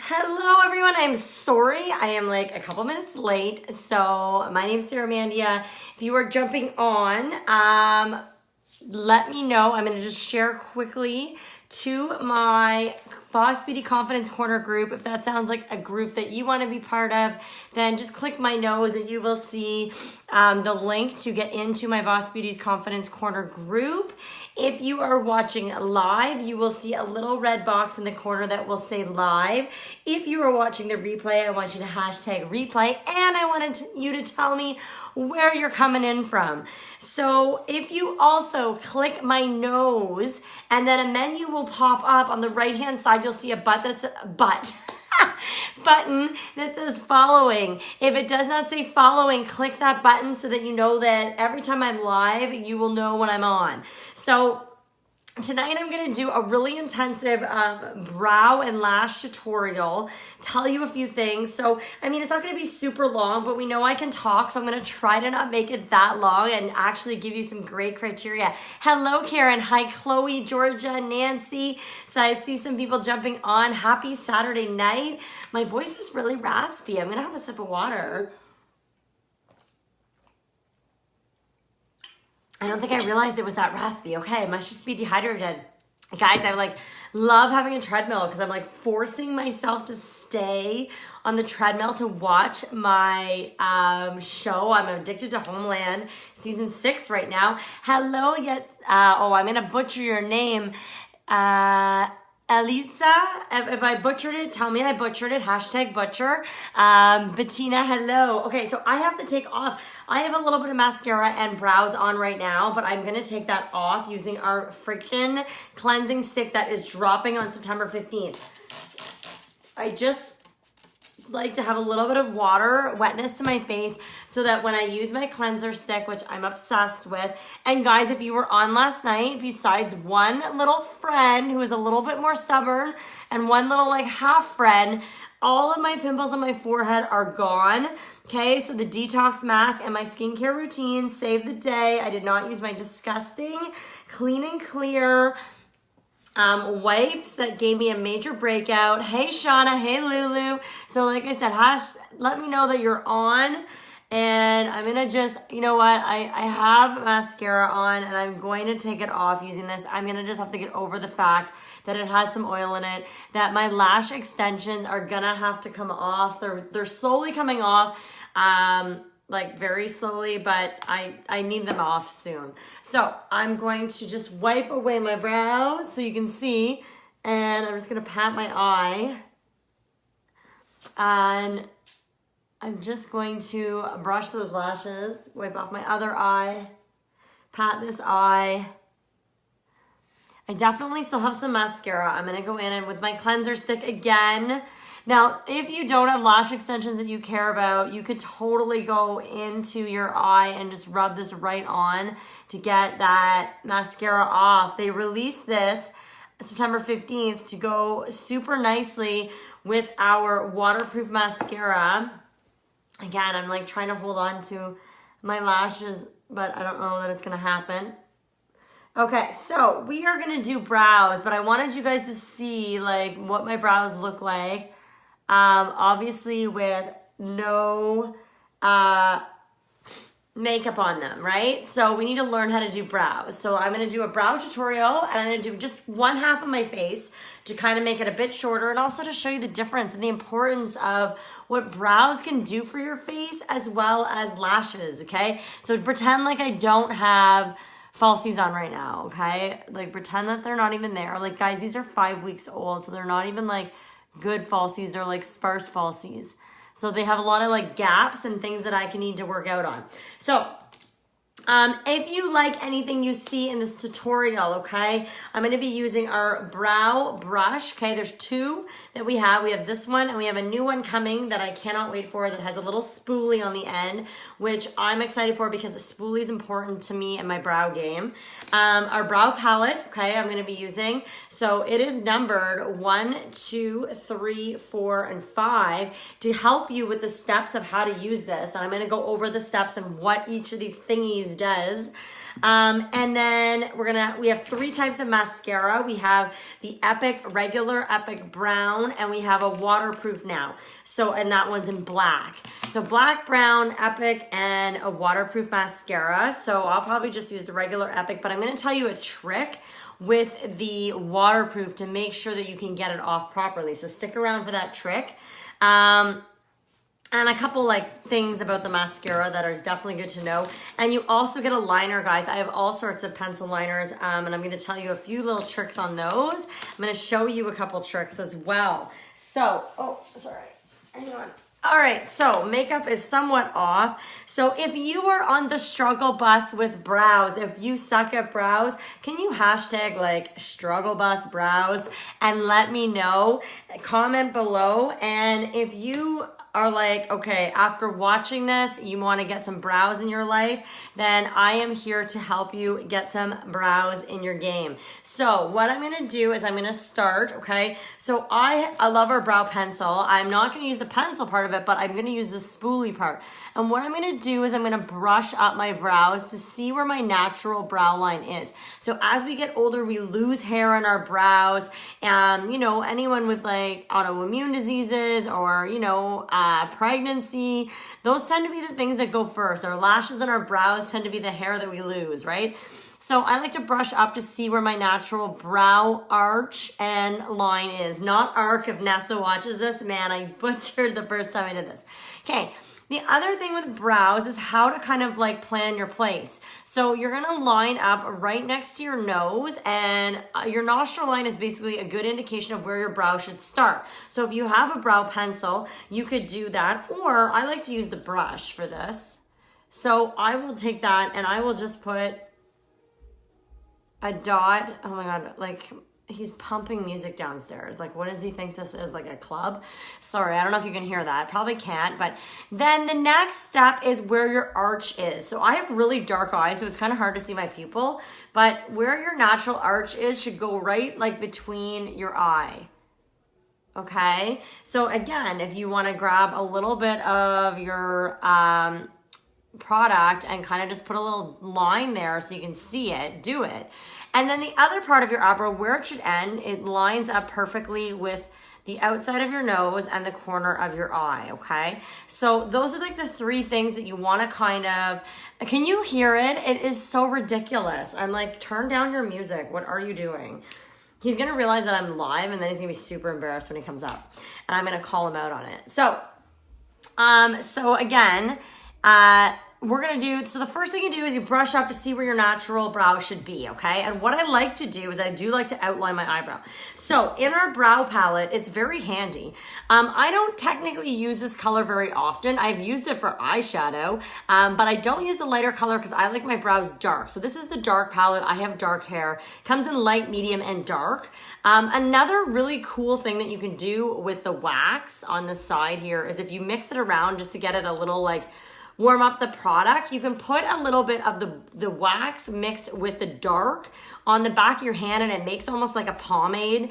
Hello everyone, I'm sorry I am like a couple minutes late. So my name is Sarah Mandia. If you are jumping on, let me know. I'm gonna just share quickly to my Boss Beauty Confidence Corner group. If that sounds like a group that you want to be part of, then just click my nose and you will see the link to get into my Boss Beauty's Confidence Corner group. If you are watching live, you will see a little red box in the corner that will say live. If you are watching the replay, I want you to hashtag replay, and I wanted you to tell me where you're coming in from. So if you also click my nose, and then a menu will pop up on the right-hand side, you'll see a button that says following. If it does not say following, click that button so that you know that every time I'm live, you will know when I'm on. So tonight I'm going to do a really intensive brow and lash tutorial, tell you a few things. So, I mean, it's not going to be super long, but we know I can talk, so I'm going to try to not make it that long and actually give you some great criteria. Hello, Karen. Hi, Chloe, Georgia, Nancy. So I see some people jumping on. Happy Saturday night. My voice is really raspy. I'm going to have a sip of water. I don't think I realized it was that raspy. Okay, I must just be dehydrated. Guys, I love having a treadmill because I'm forcing myself to stay on the treadmill to watch my show. I'm addicted to Homeland season 6 right now. Hello, I'm gonna butcher your name. Elisa, if I butchered it, tell me I butchered it. Hashtag butcher. Bettina, hello. Okay, so I have to take off. I have a little bit of mascara and brows on right now, but I'm going to take that off using our freaking cleansing stick that is dropping on September 15th. I just like to have a little bit of water, wetness to my face, so that when I use my cleanser stick, which I'm obsessed with, and guys, if you were on last night, besides one little friend who is a little bit more stubborn and one little half friend, all of my pimples on my forehead are gone. Okay, so the detox mask and my skincare routine saved the day. I did not use my disgusting Clean and Clear wipes that gave me a major breakout. Hey Shauna, hey Lulu. So like I said, let me know that you're on, and I'm gonna just, you know what, I have mascara on and I'm going to take it off using this. I'm gonna just have to get over the fact that it has some oil in it, that my lash extensions are gonna have to come off. They're slowly coming off. Very slowly, but I need them off soon. So I'm going to just wipe away my brows so you can see, and I'm just gonna pat my eye, and I'm just going to brush those lashes, wipe off my other eye, pat this eye. I definitely still have some mascara. I'm gonna go in and with my cleanser stick again. Now, if you don't have lash extensions that you care about, you could totally go into your eye and just rub this right on to get that mascara off. They released this September 15th to go super nicely with our waterproof mascara. Again, I'm trying to hold on to my lashes, but I don't know that it's gonna happen. Okay, so we are gonna do brows, but I wanted you guys to see what my brows look like. Obviously with no makeup on them, right? So we need to learn how to do brows. So I'm going to do a brow tutorial, and I'm going to do just one half of my face to kind of make it a bit shorter, and also to show you the difference and the importance of what brows can do for your face as well as lashes, okay? So pretend like I don't have falsies on right now, okay? Pretend that they're not even there. Guys, these are 5 weeks old, so they're not even good falsies. They're sparse falsies. So they have a lot of gaps and things that I can need to work out on. So if you like anything you see in this tutorial, okay, I'm going to be using our brow brush, okay? There's two that we have. We have this one, and we have a new one coming that I cannot wait for that has a little spoolie on the end, which I'm excited for because a spoolie is important to me in my brow game. Our brow palette, okay, I'm going to be using. So it is numbered 1, 2, 3, 4, and 5 to help you with the steps of how to use this. And I'm going to go over the steps and what each of these thingies does. And then we have 3 types of mascara. We have the Epic regular, Epic brown, and we have a waterproof now. So, and that one's in black. So black, brown, Epic, and a waterproof mascara. So I'll probably just use the regular Epic, but I'm gonna tell you a trick with the waterproof to make sure that you can get it off properly. So stick around for that trick. And a couple like things about the mascara that is definitely good to know. And you also get a liner, guys. I have all sorts of pencil liners, and I'm gonna tell you a few little tricks on those. I'm gonna show you a couple tricks as well. So, oh, sorry, hang on. All right, so makeup is somewhat off. So if you are on the struggle bus with brows, if you suck at brows, can you hashtag like struggle bus brows and let me know? Comment below. And if you are like, okay, after watching this, you want to get some brows in your life, then I am here to help you get some brows in your game. So what I'm going to do is I'm going to start, okay? So I love our brow pencil. I'm not going to use the pencil part of it, but I'm going to use the spoolie part. And what I'm going to do is I'm going to brush up my brows to see where my natural brow line is. So as we get older, we lose hair on our brows. And, you know, anyone with like autoimmune diseases or, you know, pregnancy, those tend to be the things that go first. Our lashes and our brows tend to be the hair that we lose, right? So I like to brush up to see where my natural brow arch and line is. Not arc. If Nessa watches this, man, I butchered the first time I did this. Okay. The other thing with brows is how to kind of like plan your place. So you're gonna line up right next to your nose, and your nostril line is basically a good indication of where your brow should start. So if you have a brow pencil, you could do that, or I like to use the brush for this. So I will take that and I will just put a dot. Oh my God, like he's pumping music downstairs. Like, what does he think this is, like a club? Sorry, I don't know if you can hear that. Probably can't. But then the next step is where your arch is. So I have really dark eyes, so it's kind of hard to see my pupil. But where your natural arch is should go right like between your eye. Okay? So again, if you want to grab a little bit of your product and kind of just put a little line there so you can see it, do it. And then the other part of your eyebrow, where it should end, it lines up perfectly with the outside of your nose and the corner of your eye, okay? So those are like the 3 things that you want to kind of, can you hear it? It is so ridiculous. I'm like, turn down your music. What are you doing? He's going to realize that I'm live, and then he's going to be super embarrassed when he comes up, and I'm going to call him out on it. So again, we're going to do, so the first thing you do is you brush up to see where your natural brow should be, okay? And what I like to do is I do like to outline my eyebrow. So in our brow palette, it's very handy. I don't technically use this color very often. I've used it for eyeshadow, but I don't use the lighter color because I like my brows dark. So this is the dark palette. I have dark hair. Comes in light, medium, and dark. Another really cool thing that you can do with the wax on the side here is if you mix it around just to get it a little like, warm up the product, you can put a little bit of the wax mixed with the dark on the back of your hand, and it makes almost like a pomade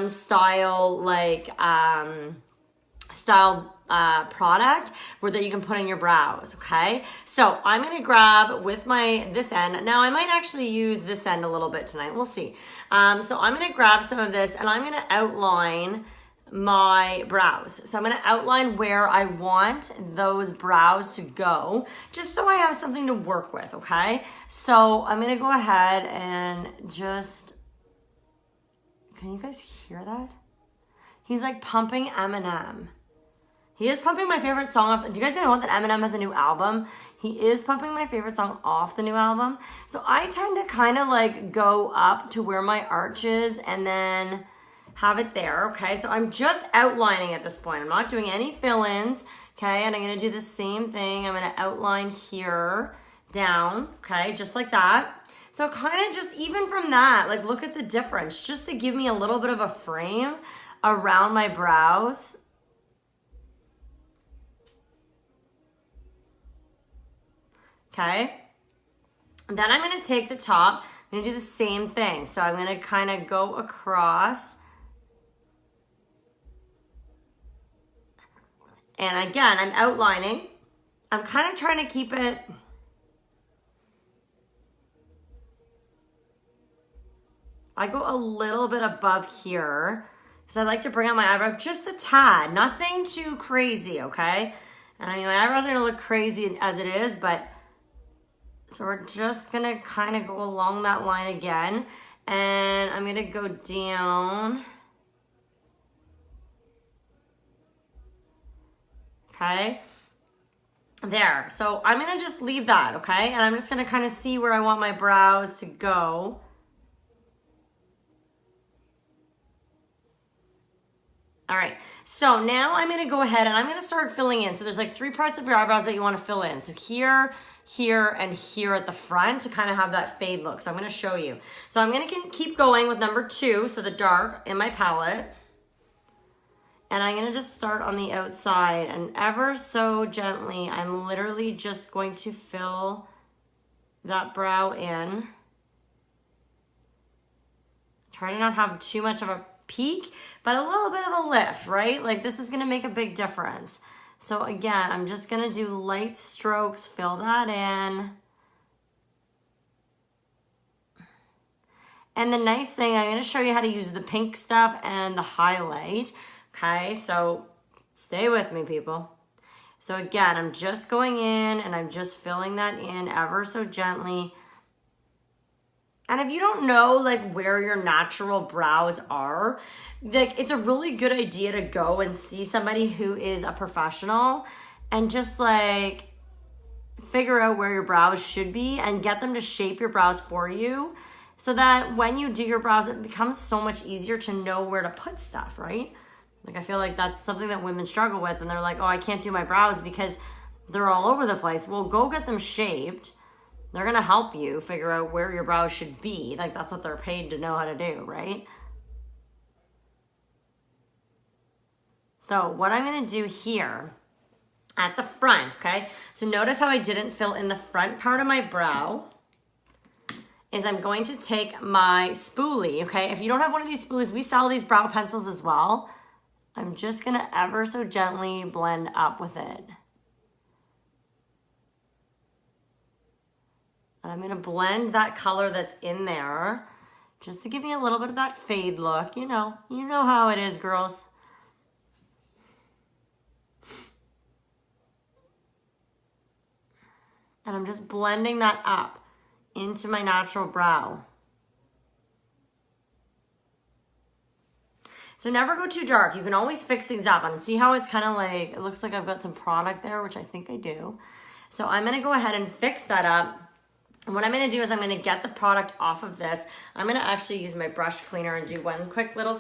style product where that you can put in your brows, okay? So I'm gonna grab with this end. Now I might actually use this end a little bit tonight, we'll see. So I'm gonna grab some of this and I'm gonna outline my brows. So I'm going to outline where I want those brows to go, just so I have something to work with, okay? So I'm going to go ahead and just, can you guys hear that? He's like pumping Eminem. He is pumping my favorite song off. Do you guys know that Eminem has a new album? He is pumping my favorite song off the new album. So I tend to kind of like go up to where my arch is and then have it there, okay? So I'm just outlining at this point. I'm not doing any fill-ins, okay? And I'm gonna do the same thing. I'm gonna outline here, down, okay? Just like that. So kind of just even from that, like look at the difference, just to give me a little bit of a frame around my brows. Okay? And then I'm gonna take the top, I'm gonna do the same thing. So I'm gonna kind of go across. And again, I'm outlining. I'm kind of trying to keep it I go a little bit above here because I like to bring out my eyebrow just a tad, nothing too crazy, okay? And I mean, my eyebrows are gonna look crazy as it is, but so we're just gonna kind of go along that line again. And I'm gonna go down. Okay, there. So I'm gonna just leave that, okay? And I'm just gonna kind of see where I want my brows to go. All right, so now I'm gonna go ahead and I'm gonna start filling in. So there's like 3 parts of your eyebrows that you wanna fill in. So here, here, and here at the front to kind of have that fade look. So I'm gonna show you. So I'm gonna keep going with number 2, so the dark in my palette. And I'm gonna just start on the outside and ever so gently, I'm literally just going to fill that brow in. Try to not have too much of a peak, but a little bit of a lift, right? Like this is gonna make a big difference. So again, I'm just gonna do light strokes, fill that in. And the nice thing, I'm gonna show you how to use the pink stuff and the highlight. Okay, so stay with me, people. So again, I'm just going in and I'm just filling that in ever so gently. And if you don't know like where your natural brows are, like it's a really good idea to go and see somebody who is a professional and just like figure out where your brows should be and get them to shape your brows for you so that when you do your brows, it becomes so much easier to know where to put stuff, right? Like I feel like that's something that women struggle with and they're like, oh, I can't do my brows because they're all over the place. Well, go get them shaped. They're gonna help you figure out where your brows should be. Like that's what they're paid to know how to do, right? So what I'm gonna do here at the front, okay? So notice how I didn't fill in the front part of my brow. Is I'm going to take my spoolie, okay? If you don't have one of these spoolies, we sell these brow pencils as well. I'm just gonna ever so gently blend up with it. And I'm gonna blend that color that's in there just to give me a little bit of that fade look. You know how it is, girls. And I'm just blending that up into my natural brow. So never go too dark. You can always fix things up. And see how it's kind of like, it looks like I've got some product there, which I think I do. So I'm gonna go ahead and fix that up. And what I'm gonna do is I'm gonna get the product off of this. I'm gonna actually use my brush cleaner and do one quick little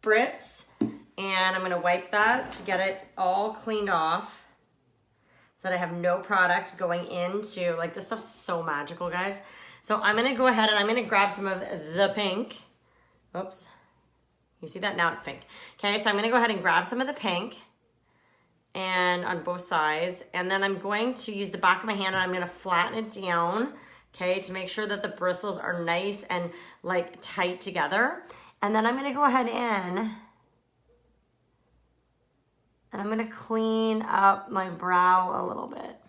spritz. And I'm gonna wipe that to get it all cleaned off so that I have no product going into, like this stuff's so magical, guys. So I'm gonna go ahead and I'm gonna grab some of the pink. Oops. You see that? Now it's pink. Okay, so I'm gonna go ahead and grab some of the pink and on both sides. And then I'm going to use the back of my hand and I'm gonna flatten it down, okay, to make sure that the bristles are nice and like tight together. And then I'm gonna go ahead in and I'm gonna clean up my brow a little bit.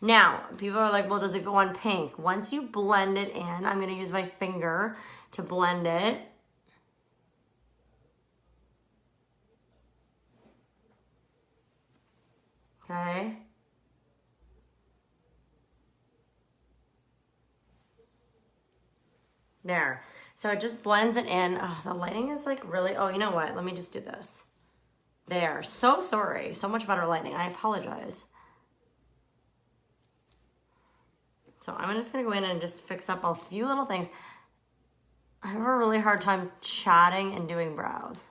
Now, people are like, well, does it go on pink? Once you blend it in, I'm gonna use my finger to blend it. Okay. There. So it just blends it in. Oh, the lighting is like really, oh, you know what? Let me just do this. There. So sorry. So much better lighting. I apologize. So I'm just going to go in and just fix up a few little things. I have a really hard time chatting and doing brows.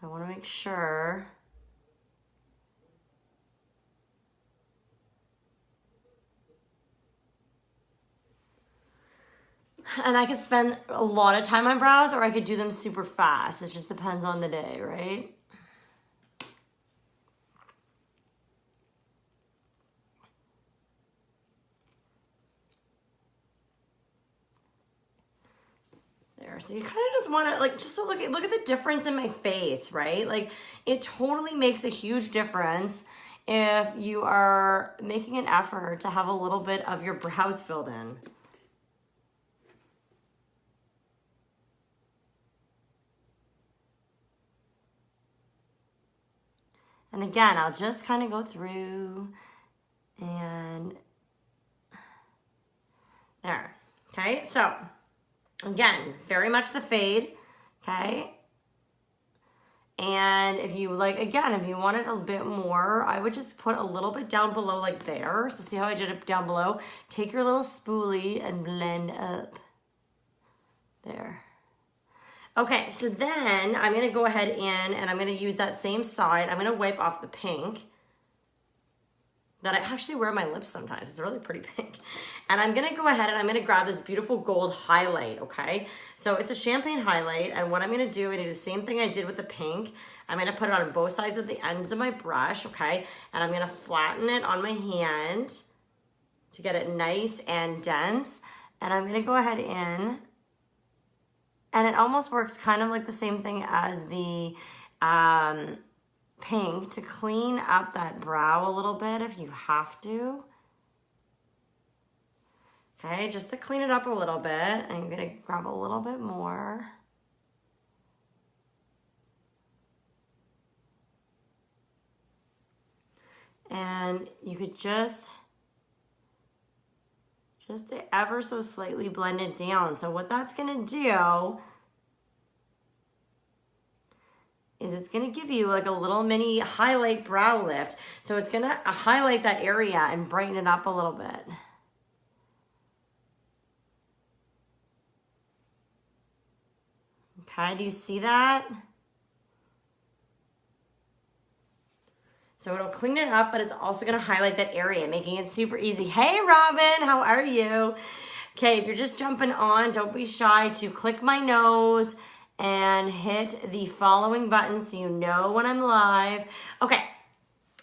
I want to make sure and I could spend a lot of time on brows or I could do them super fast. It just depends on the day, right? So you kind of just want to like, just to look at the difference in my face, right? Like it totally makes a huge difference if you are making an effort to have a little bit of your brows filled in. And again, I'll just kind of go through and there. Okay, so again, very much the fade, okay? And if you like, again, if you want it a bit more, I would just put a little bit down below like there. So see how I did it down below? Take your little spoolie and blend up. There. Okay, so then I'm gonna go ahead in and I'm gonna use that same side. I'm gonna wipe off the pink that I actually wear on my lips sometimes. It's really pretty pink. And I'm gonna go ahead and I'm gonna grab this beautiful gold highlight, okay? So it's a champagne highlight, and what I'm gonna do, and do the same thing I did with the pink, I'm gonna put it on both sides of the ends of my brush, okay? And I'm gonna flatten it on my hand to get it nice and dense. And I'm gonna go ahead in, and it almost works kind of like the same thing as the pink, to clean up that brow a little bit if you have to. Okay, just to clean it up a little bit. I'm gonna grab a little bit more. And you could just ever so slightly blend it down. So what that's gonna do is it's gonna give you like a little mini highlight brow lift. So it's gonna highlight that area and brighten it up a little bit. Okay, do you see that? So it'll clean it up, but it's also gonna highlight that area, making it super easy. Hey Robin, how are you? Okay, if you're just jumping on, don't be shy to click my nose and hit the following button so you know when I'm live. Okay,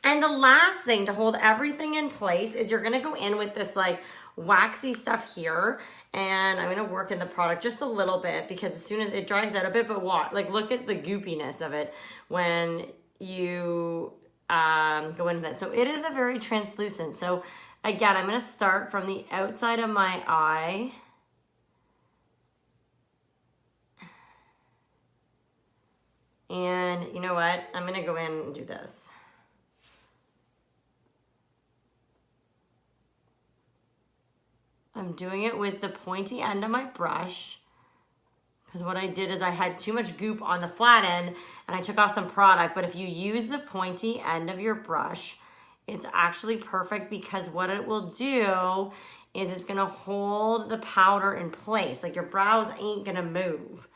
and the last thing to hold everything in place is you're gonna go in with this like waxy stuff here, and I'm gonna work in the product just a little bit because as soon as it dries out a bit, but what? Like look at the goopiness of it when you go into that. So it is a very translucent. So again, I'm gonna start from the outside of my eye. And you know what? I'm gonna go in and do this. I'm doing it with the pointy end of my brush, because what I did is I had too much goop on the flat end and I took off some product. But if you use the pointy end of your brush, it's actually perfect, because what it will do is it's gonna hold the powder in place. Like your brows ain't gonna move.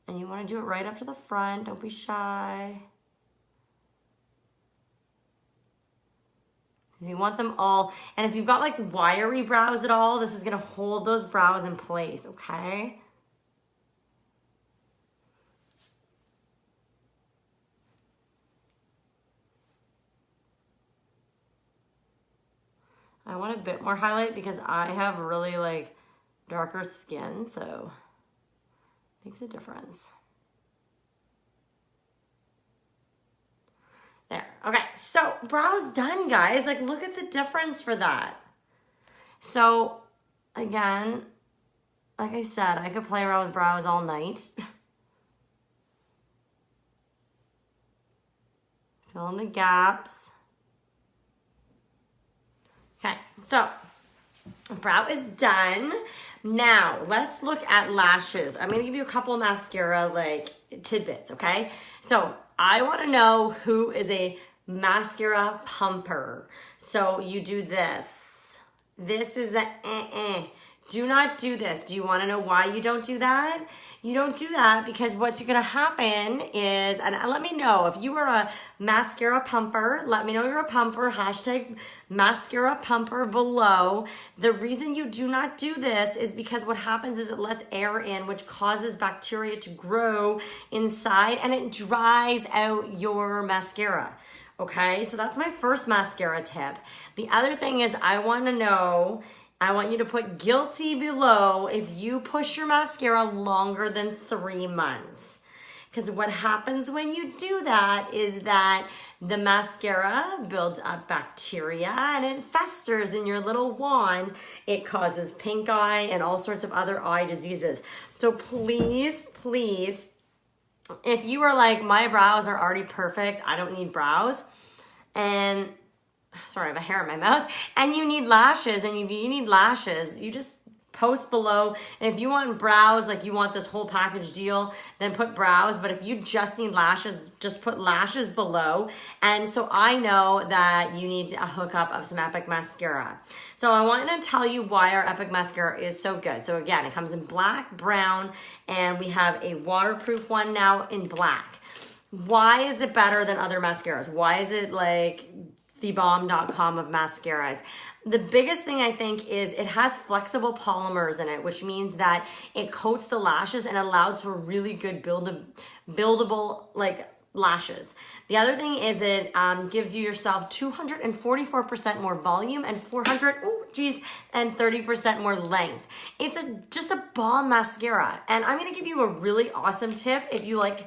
And you wanna do it right up to the front, don't be shy. Because you want them all, and if you've got like wiry brows at all, this is gonna hold those brows in place, okay? I want a bit more highlight because I have really like darker skin, so it makes a difference. There, okay, so brows done, guys. Like, look at the difference for that. So, again, like I said, I could play around with brows all night. Fill in the gaps. Okay, so brow is done. Now, let's look at lashes. I'm gonna give you a couple mascara, like, tidbits, okay? So, I want to know who is a mascara pumper. So you do this. This is a Do not do this. Do you want to know why you don't do that? You don't do that because what's going to happen is, and let me know if you are a mascara pumper, let me know you're a pumper, hashtag mascara pumper below. The reason you do not do this is because what happens is it lets air in, which causes bacteria to grow inside, and it dries out your mascara. Okay, so that's my first mascara tip. The other thing is I want you to put guilty below if you push your mascara longer than 3 months. Because what happens when you do that is that the mascara builds up bacteria and it festers in your little wand. It causes pink eye and all sorts of other eye diseases. So please, please, if you are like, my brows are already perfect, I don't need brows, and sorry, I have a hair in my mouth, and you need lashes, and if you need lashes, you just post below. And if you want brows, like you want this whole package deal, then put brows. But if you just need lashes, just put lashes below. And so I know that you need a hookup of some Epic mascara. So I want to tell you why our Epic mascara is so good. So again, it comes in black, brown, and we have a waterproof one now in black. Why is it better than other mascaras? Why is it like thebomb.com of mascaras? The biggest thing I think is it has flexible polymers in it, which means that it coats the lashes and allows for really good buildable like lashes. The other thing is it gives you yourself 244% more volume and 30% more length. It's just a bomb mascara. And I'm gonna give you a really awesome tip if you like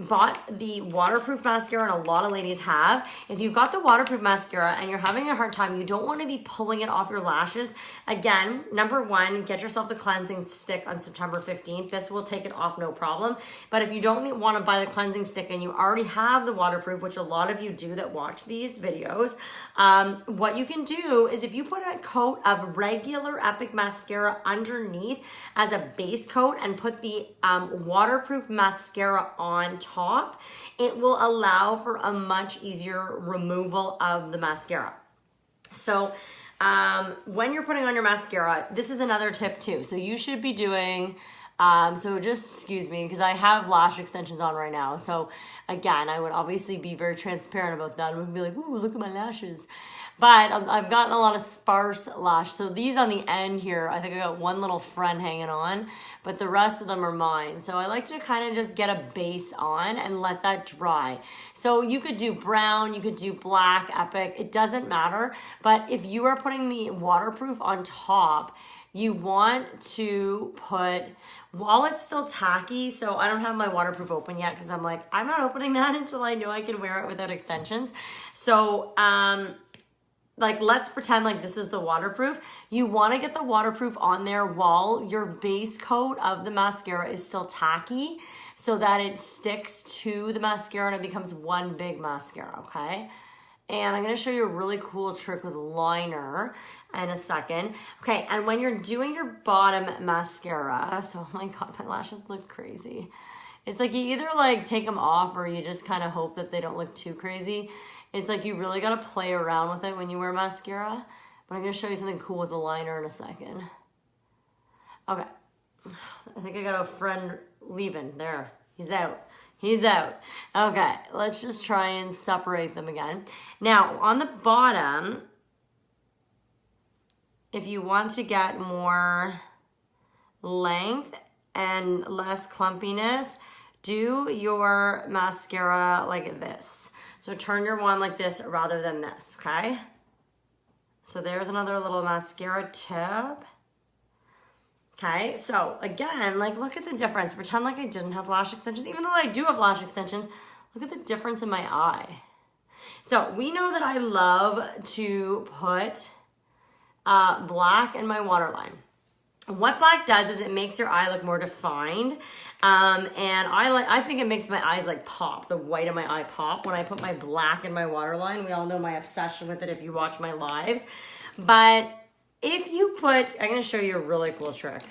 bought the waterproof mascara, and a lot of ladies have. If you've got the waterproof mascara and you're having a hard time, you don't want to be pulling it off your lashes. Again, number one, get yourself the cleansing stick on September 15th. This will take it off, no problem. But if you don't want to buy the cleansing stick and you already have the waterproof, which a lot of you do that watch these videos, what you can do is if you put a coat of regular Epic mascara underneath as a base coat and put the waterproof mascara on top, it will allow for a much easier removal of the mascara. So when you're putting on your mascara, this is another tip too. So you should be doing, so just excuse me because I have lash extensions on right now. So again, I would obviously be very transparent about that. I would be like, ooh, look at my lashes. But I've gotten a lot of sparse lash. So these on the end here, I think I got one little friend hanging on, but the rest of them are mine. So I like to kind of just get a base on and let that dry. So you could do brown, you could do black, Epic, it doesn't matter. But if you are putting the waterproof on top, you want to put, while it's still tacky, so I don't have my waterproof open yet because I'm like, I'm not opening that until I know I can wear it without extensions. So, like, let's pretend like this is the waterproof. You want to get the waterproof on there while your base coat of the mascara is still tacky so that it sticks to the mascara and it becomes one big mascara, okay? And I'm going to show you a really cool trick with liner in a second. Okay, and when you're doing your bottom mascara, so oh my God, my lashes look crazy. It's like you either like take them off or you just kind of hope that they don't look too crazy. It's like you really got to play around with it when you wear mascara. But I'm going to show you something cool with the liner in a second. Okay. I think I got a friend leaving. There. He's out. He's out. Okay. Let's just try and separate them again. Now, on the bottom, if you want to get more length and less clumpiness, do your mascara like this. So turn your wand like this rather than this, okay? So there's another little mascara tip. Okay, so again, like look at the difference. Pretend like I didn't have lash extensions. Even though I do have lash extensions, look at the difference in my eye. So we know that I love to put black in my waterline. What black does is it makes your eye look more defined, and I think it makes my eyes like pop, the white of my eye pop when I put my black in my waterline. We all know my obsession with it if you watch my lives. But if you put, I'm going to show you a really cool trick.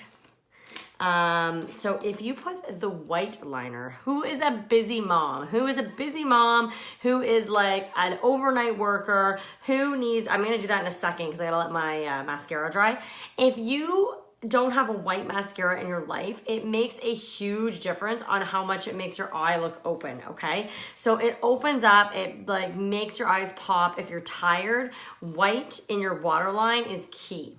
So if you put the white liner, who is a busy mom? Who is a busy mom? Who is like an overnight worker? Who needs, I'm going to do that in a second because I got to let my mascara dry. If you don't have a white mascara in your life, it makes a huge difference on how much it makes your eye look open, okay? So it opens up, it like makes your eyes pop. If you're tired, white in your waterline is key.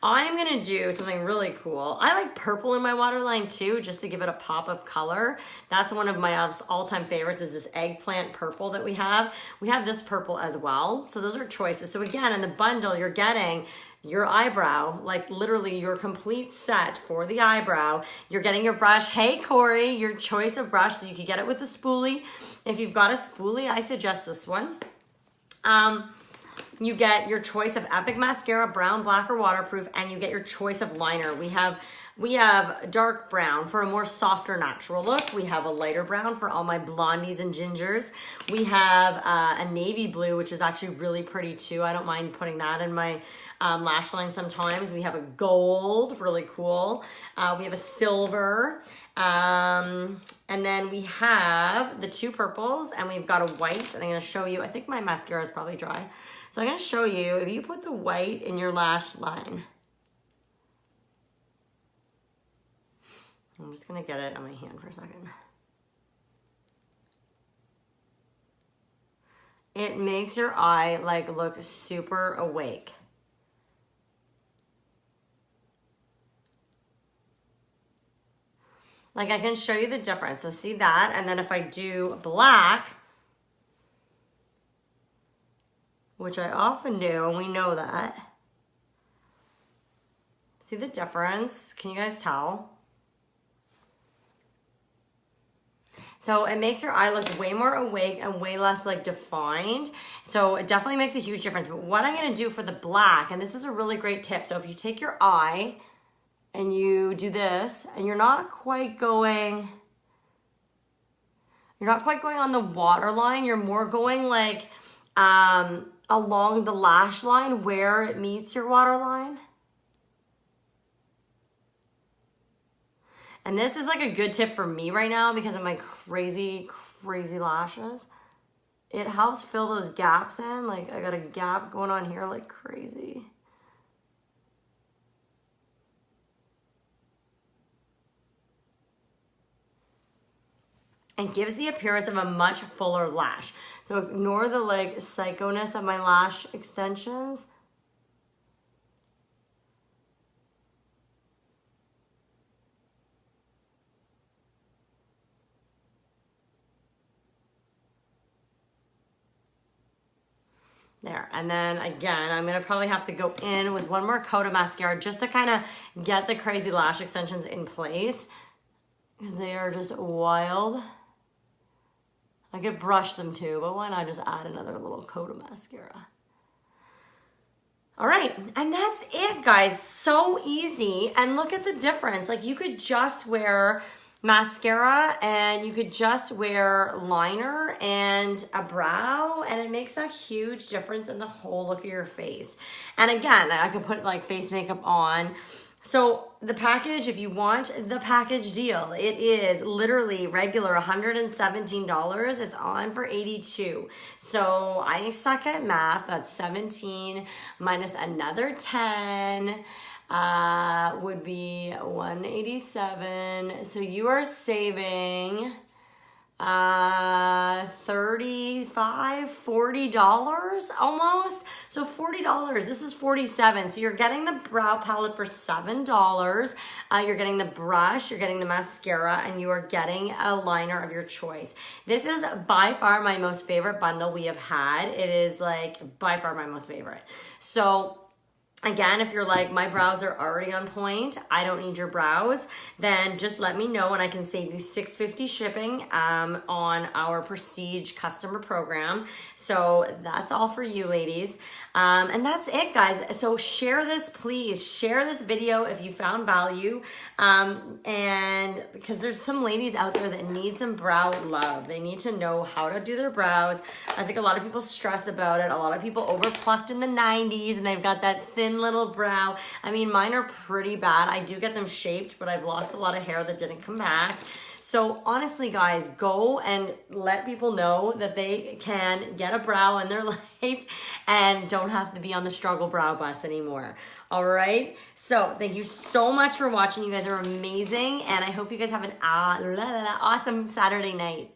I'm gonna do something really cool. I like purple in my waterline too, just to give it a pop of color. That's one of my all-time favorites is this eggplant purple that we have. We have this purple as well. So those are choices. So again, in the bundle, you're getting your eyebrow, like literally your complete set for the eyebrow. You're getting your brush. Hey, Corey, your choice of brush. So you can get it with the spoolie. If you've got a spoolie, I suggest this one. You get your choice of Epic Mascara, brown, black, or waterproof, and you get your choice of liner. We have dark brown for a more softer natural look. We have a lighter brown for all my blondies and gingers. We have a navy blue, which is actually really pretty too. I don't mind putting that in my lash line sometimes. We have a gold, really cool. We have a silver. And then we have the two purples, and we've got a white. And I'm going to show you, I think my mascara is probably dry. So I'm going to show you, if you put the white in your lash line, I'm just going to get it on my hand for a second. It makes your eye like look super awake. Like I can show you the difference. So see that, and then if I do black, which I often do, and we know that. See the difference? Can you guys tell? So it makes your eye look way more awake and way less like defined. So it definitely makes a huge difference. But what I'm gonna do for the black, and this is a really great tip. So if you take your eye and you do this, and you're not quite going on the waterline, you're more going like along the lash line where it meets your waterline. And this is like a good tip for me right now because of my crazy, crazy lashes. It helps fill those gaps in. Like I got a gap going on here like crazy. And gives the appearance of a much fuller lash. So ignore the like psycho-ness of my lash extensions. There, and then again, I'm gonna probably have to go in with one more coat of mascara just to kind of get the crazy lash extensions in place because they are just wild. I could brush them too, but why not just add another little coat of mascara? All right, and that's it, guys. So easy, and look at the difference. Like you could just wear mascara and you could just wear liner and a brow, and it makes a huge difference in the whole look of your face. And again, I could put like face makeup on. So the package, if you want the package deal, it is literally regular $117. It's on for $82. So I suck at math. That's 17 minus another 10 would be 187. So you are saving $35, $40 almost. So $40, this is $47. So you're getting the brow palette for $7. You're getting the brush, you're getting the mascara, and you are getting a liner of your choice. This is by far my most favorite bundle we have had. It is like by far my most favorite. So again, if you're like, my brows are already on point, I don't need your brows, then just let me know and I can save you $6.50 shipping on our Prestige customer program. So that's all for you, ladies. And that's it, guys. So share this, please. Share this video if you found value. And because there's some ladies out there that need some brow love. They need to know how to do their brows. I think a lot of people stress about it. A lot of people overplucked in the 90s and they've got that thin little brow. I mean, mine are pretty bad. I do get them shaped, but I've lost a lot of hair that didn't come back. So honestly, guys, go and let people know that they can get a brow in their life and don't have to be on the struggle brow bus anymore. All right. So thank you so much for watching. You guys are amazing. And I hope you guys have an awesome Saturday night.